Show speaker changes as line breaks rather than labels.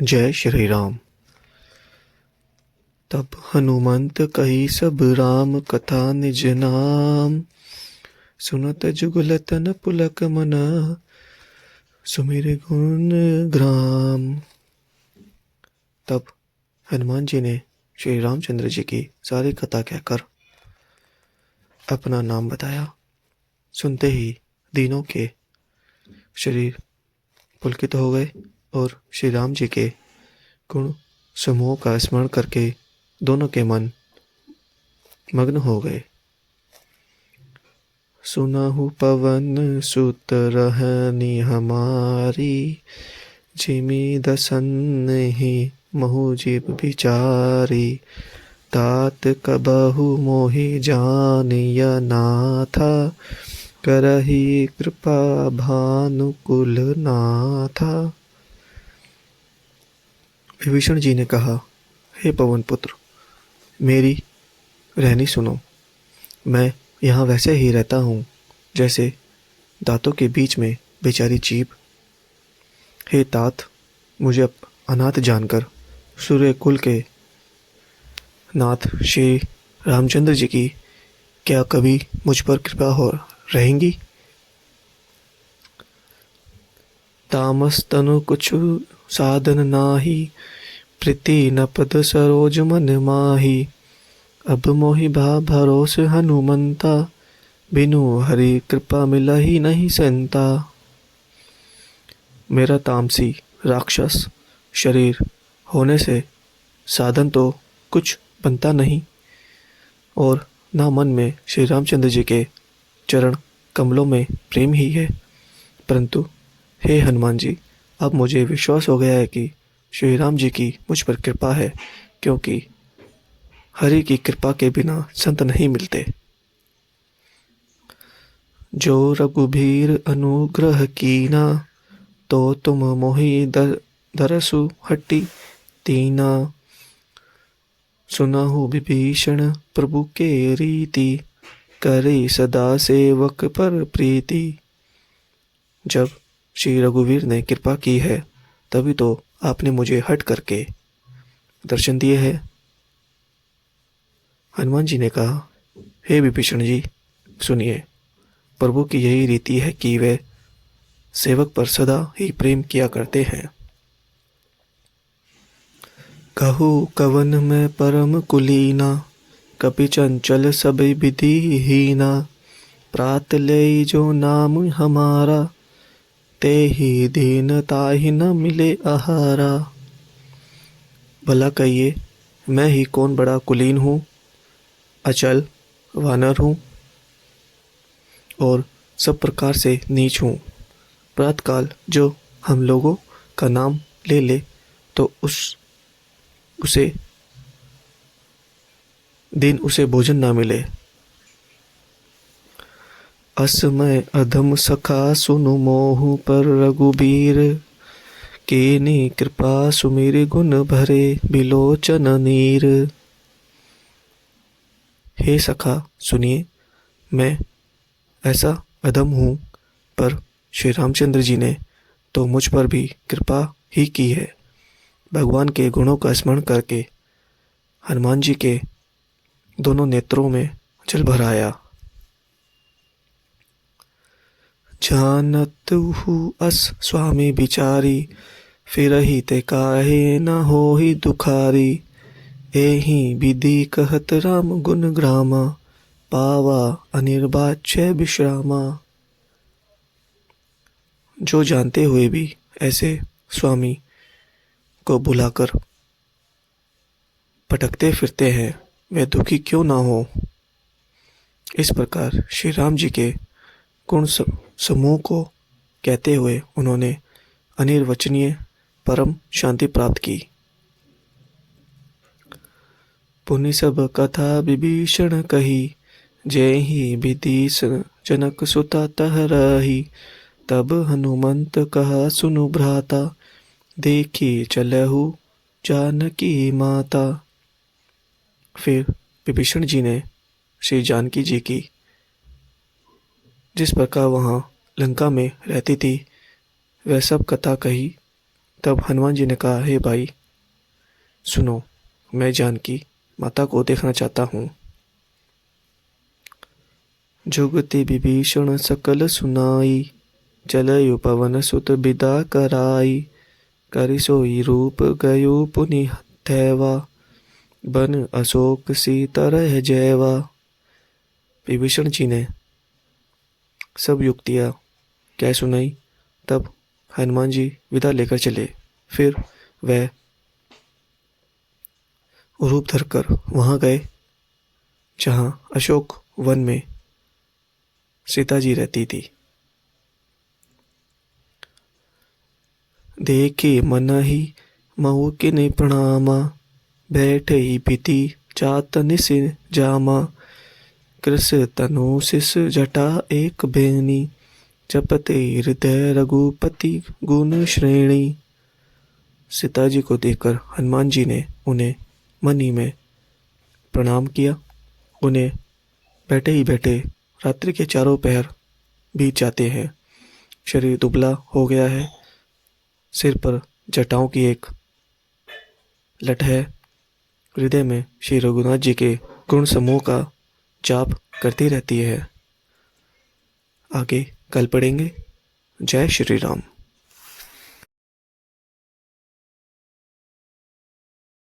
जय श्री राम। तब हनुमंत कही सब राम कथा निज नाम। सुनत जुगल तन पुलक मन, सुमिर गुण ग्राम। तब हनुमान जी ने श्री रामचंद्र जी की सारी कथा कहकर अपना नाम बताया। सुनते ही तीनों के शरीर पुलकित हो गए और श्री राम जी के गुण समूह का स्मरण करके दोनों के मन मग्न हो गए। सुनहु पवन सुत रहनी हमारी, जिमि दसन्हि महु जीव बिचारी। तात कबहु मोहि जानिय नाथा, करहि कृपा भानुकुल नाथा। विभीषण जी ने कहा, हे पवन पुत्र, मेरी रहनी सुनो। मैं यहाँ वैसे ही रहता हूँ जैसे दांतों के बीच में बेचारी जीभ। हे तात, मुझे अनाथ जानकर सूर्य कुल के नाथ श्री रामचंद्र जी की क्या कभी मुझ पर कृपा हो रहेंगी? तामस तनु कुछु साधन नाही, प्रीति न पद सरोज मन माही। अब मोहि भा भरोस हनुमंता, बिनु हरि कृपा मिलहि नहीं संता। मेरा तामसी राक्षस शरीर होने से साधन तो कुछ बनता नहीं और ना मन में श्री रामचंद्र जी के चरण कमलों में प्रेम ही है। परंतु हे हनुमान जी, अब मुझे विश्वास हो गया है कि श्री राम जी की मुझ पर कृपा है, क्योंकि हरि की कृपा के बिना संत नहीं मिलते। जो रघुबीर अनुग्रह कीना, तो तुम मोहि दरसु हट्टी तीना। सुनहु विभीषण प्रभु के रीति, करे सदा सेवक पर प्रीति। जब श्री रघुवीर ने कृपा की है, तभी तो आपने मुझे हट करके दर्शन दिए हैं। हनुमान जी ने कहा, हे विभीषण जी, सुनिए, प्रभु की यही रीति है कि वे सेवक पर सदा ही प्रेम किया करते हैं। कहु कवन में परम कुलीना, कपि चंचल सब विधि हीना। प्रात ले जो नाम हमारा, ते ही दीन ताहि न मिले आहारा। भला कहिए, मैं ही कौन बड़ा कुलीन हूँ, अचल वानर हूँ और सब प्रकार से नीच हूँ। प्रातकाल जो हम लोगों का नाम ले ले तो उसे दिन उसे भोजन ना मिले। असमय अधम सखा सुनु मोहु पर रघुबीर, कीनी कृपा सुमिर गुण भरे बिलोचन नीर। हे सखा सुनिए, मैं ऐसा अधम हूँ, पर श्री रामचंद्र जी ने तो मुझ पर भी कृपा ही की है। भगवान के गुणों का स्मरण करके हनुमान जी के दोनों नेत्रों में जल भर आया। जानत हूँ अस स्वामी बिचारी, फिरहि ते काहे न होहि दुखारी। एहि विधि कहत राम गुण ग्रामा, पावा अनिर्वाच्य विश्रामा। जो जानते हुए भी ऐसे स्वामी को बुलाकर भटकते फिरते हैं, वे दुखी क्यों ना हो। इस प्रकार श्री राम जी के गुण समूह को कहते हुए उन्होंने अनिर्वचनीय परम शांति प्राप्त की। पुनि सब कथा विभीषण कही, जय ही विधि जनक सुता तह रही। तब हनुमंत कहा सुनु भ्राता, देखी चलहु जानकी माता। फिर विभीषण जी ने श्री जानकी जी की जिस प्रकार वहाँ लंका में रहती थी वह सब कथा कही तब हनुमान जी ने कहा, हे भाई सुनो, मैं जानकी माता को देखना चाहता हूँ। जुगति विभीषण सकल सुनाई, चलयो पवन सुत बिदा कराई। करि सोई रूप गयो पुनि थैवा, बन अशोक सीता रह जैवा। विभीषण जी ने सब युक्तियाँ क्या सुनाई। तब हनुमान जी विदा लेकर चले। फिर वह रूप धरकर वहाँ गए जहाँ अशोक वन में सीता जी रहती थी। देखे मनहि महु किनि प्रणामा, बैठे भीति जात निस जामा। कृस तनु शिष जटा एक बेनी, जपते हृदय रघुपति गुण श्रेणी। सीता जी को देखकर हनुमान जी ने उन्हें मन ही में प्रणाम किया। उन्हें बैठे ही बैठे रात्रि के चारों पहर बीत जाते हैं। शरीर दुबला हो गया है, सिर पर जटाओं की एक लट है। हृदय में श्री रघुनाथ जी के गुण समूह का जाप करती रहती है। आगे कल पढ़ेंगे। जय श्री राम।